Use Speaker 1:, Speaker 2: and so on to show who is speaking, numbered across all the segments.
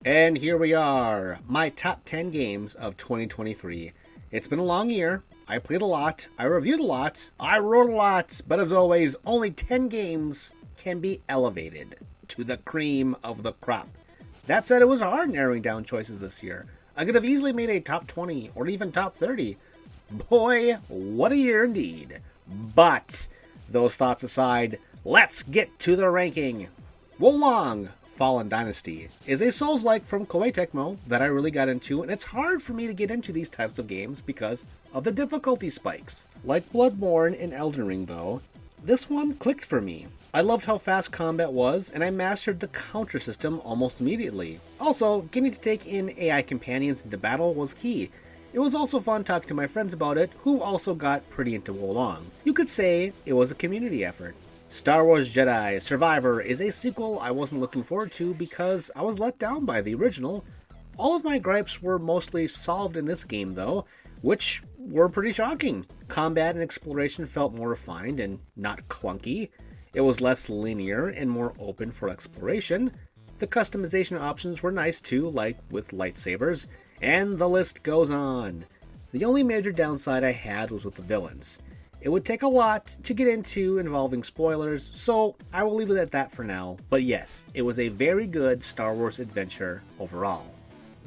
Speaker 1: And here we are, my top 10 games of 2023. It's been a long year, I played a lot, I reviewed a lot, I wrote a lot, but as always, only 10 games can be elevated to the cream of the crop. That said, it was hard narrowing down choices this year. I could have easily made a top 20 or even top 30. Boy, what a year indeed. But, those thoughts aside, let's get to the ranking. Wolong Fallen Dynasty is a Souls-like from Koei Tecmo that I really got into, and it's hard for me to get into these types of games because of the difficulty spikes. Like Bloodborne and Elden Ring though, this one clicked for me. I loved how fast combat was, and I mastered the counter system almost immediately. Also, getting to take in AI companions into battle was key. It was also fun talking to my friends about it, who also got pretty into Wolong. You could say it was a community effort. Star Wars Jedi Survivor is a sequel I wasn't looking forward to because I was let down by the original. All of my gripes were mostly solved in this game though, which were pretty shocking. Combat and exploration felt more refined and not clunky. It was less linear and more open for exploration. The customization options were nice too, like with lightsabers, and the list goes on. The only major downside I had was with the villains. It would take a lot to get into involving spoilers, so I will leave it at that for now. But yes, it was a very good Star Wars adventure overall.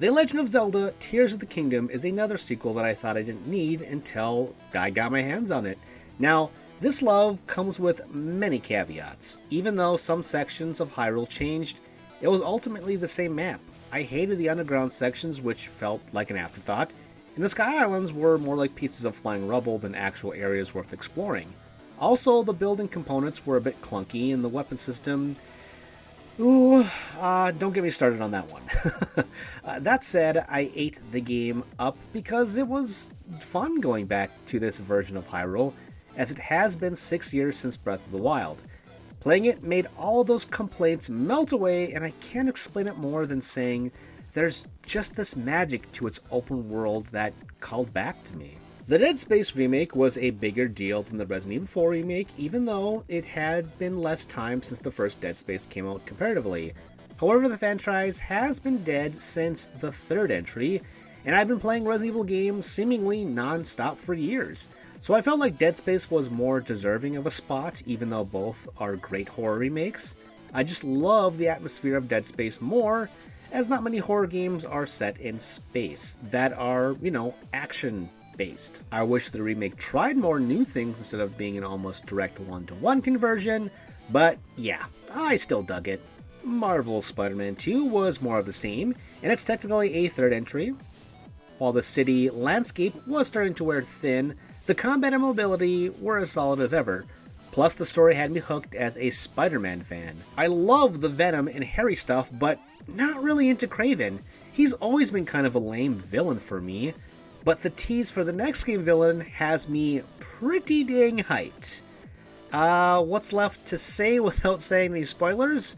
Speaker 1: The Legend of Zelda Tears of the Kingdom is another sequel that I thought I didn't need until I got my hands on it. Now, this love comes with many caveats. Even though some sections of Hyrule changed, it was ultimately the same map. I hated the underground sections, which felt like an afterthought, and the Sky Islands were more like pieces of flying rubble than actual areas worth exploring. Also, the building components were a bit clunky, and the weapon system... don't get me started on that one. That said, I ate the game up because it was fun going back to this version of Hyrule, as it has been 6 years since Breath of the Wild. Playing it made all those complaints melt away, and I can't explain it more than saying there's just this magic to its open world that called back to me. The Dead Space remake was a bigger deal than the Resident Evil 4 remake, even though it had been less time since the first Dead Space came out comparatively. However, the franchise has been dead since the third entry, and I've been playing Resident Evil games seemingly non-stop for years. So I felt like Dead Space was more deserving of a spot, even though both are great horror remakes. I just love the atmosphere of Dead Space more, as not many horror games are set in space that are, action-based. I wish the remake tried more new things instead of being an almost direct one-to-one conversion, but yeah, I still dug it. Marvel's Spider-Man 2 was more of the same, and it's technically a third entry. While the city landscape was starting to wear thin, the combat and mobility were as solid as ever. Plus, the story had me hooked as a Spider-Man fan. I love the Venom and Harry stuff, but not really into Kraven. He's always been kind of a lame villain for me, but the tease for the next game villain has me pretty dang hyped. What's left to say without saying any spoilers?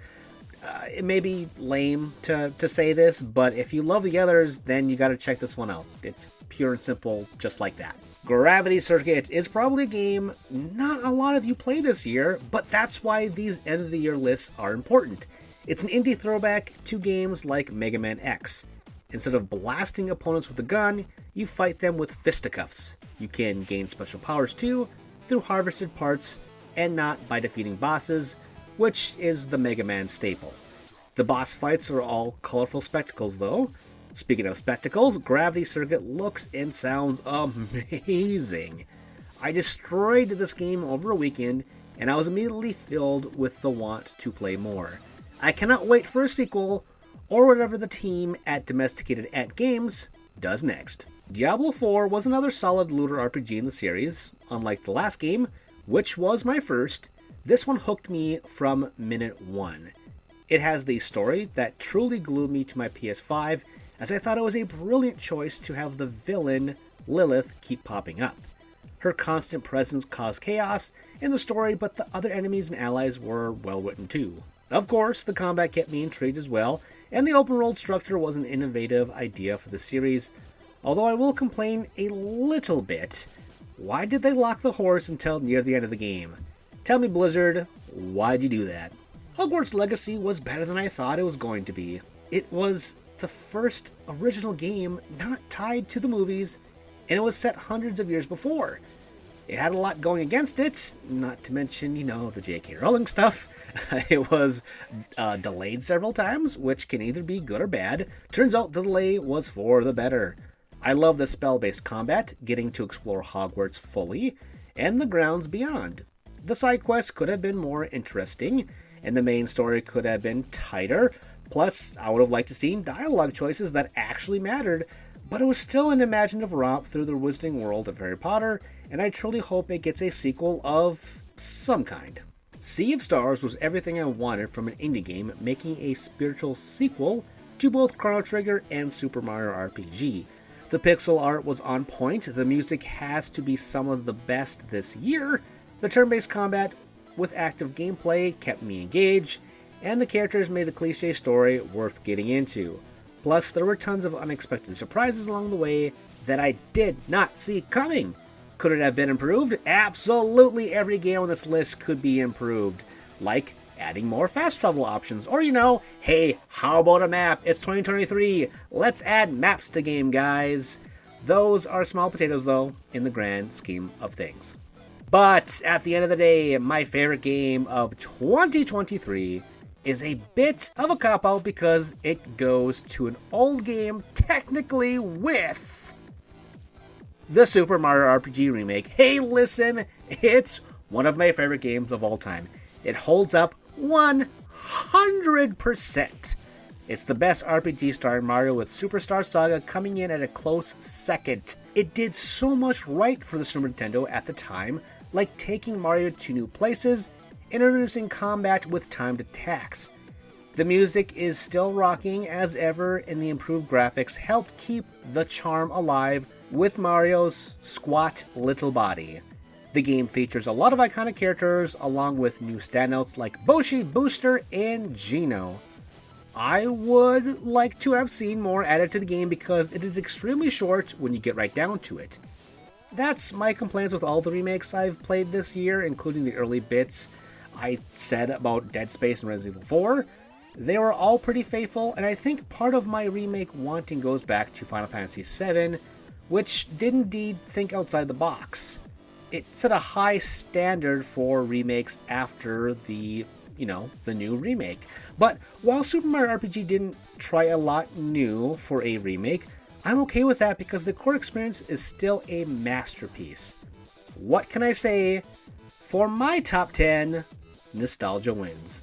Speaker 1: It may be lame to say this, but if you love the others, then you gotta check this one out. It's pure and simple, just like that. Gravity Circuit is probably a game not a lot of you play this year, but that's why these end-of-the-year lists are important. It's an indie throwback to games like Mega Man X. Instead of blasting opponents with a gun, you fight them with fisticuffs. You can gain special powers too, through harvested parts, and not by defeating bosses, which is the Mega Man staple. The boss fights are all colorful spectacles though. Speaking of spectacles, Gravity Circuit looks and sounds amazing. I destroyed this game over a weekend, and I was immediately filled with the want to play more. I cannot wait for a sequel, or whatever the team at Domesticated Ant Games does next. Diablo 4 was another solid looter RPG in the series. Unlike the last game, which was my first, this one hooked me from minute one. It has the story that truly glued me to my PS5, as I thought it was a brilliant choice to have the villain, Lilith, keep popping up. Her constant presence caused chaos in the story, but the other enemies and allies were well written too. Of course, the combat kept me intrigued as well, and the open world structure was an innovative idea for the series, although I will complain a little bit. Why did they lock the horse until near the end of the game? Tell me, Blizzard, why'd you do that? Hogwarts Legacy was better than I thought it was going to be. It was the first original game not tied to the movies, and it was set hundreds of years before. It had a lot going against it, not to mention, the J.K. Rowling stuff. It was delayed several times, which can either be good or bad. Turns out the delay was for the better. I love the spell-based combat, getting to explore Hogwarts fully, and the grounds beyond. The side quests could have been more interesting, and the main story could have been tighter. Plus, I would have liked to see dialogue choices that actually mattered, but it was still an imaginative romp through the wizarding world of Harry Potter, and I truly hope it gets a sequel of some kind. Sea of Stars was everything I wanted from an indie game, making a spiritual sequel to both Chrono Trigger and Super Mario RPG. The pixel art was on point, the music has to be some of the best this year, the turn-based combat with active gameplay kept me engaged, and the characters made the cliche story worth getting into. Plus, there were tons of unexpected surprises along the way that I did not see coming. Could it have been improved? Absolutely every game on this list could be improved. Like adding more fast travel options, or hey, how about a map? It's 2023, let's add maps to game, guys. Those are small potatoes, though, in the grand scheme of things. But at the end of the day, my favorite game of 2023 is a bit of a cop-out because it goes to an old game technically with the Super Mario RPG remake. Hey, listen, it's one of my favorite games of all time. It holds up 100%. It's the best RPG starring Mario, with Superstar Saga coming in at a close second. It did so much right for the Super Nintendo at the time, like taking Mario to new places, introducing combat with timed attacks. The music is still rocking as ever, and the improved graphics helped keep the charm alive with Mario's squat little body. The game features a lot of iconic characters, along with new standouts like Boshi, Booster, and Geno. I would like to have seen more added to the game because it is extremely short when you get right down to it. That's my complaints with all the remakes I've played this year, including the early bits I said about Dead Space and Resident Evil 4. They were all pretty faithful, and I think part of my remake wanting goes back to Final Fantasy VII, which did indeed think outside the box. It set a high standard for remakes after the new remake. But while Super Mario RPG didn't try a lot new for a remake, I'm okay with that because the core experience is still a masterpiece. What can I say? For my top 10, nostalgia wins.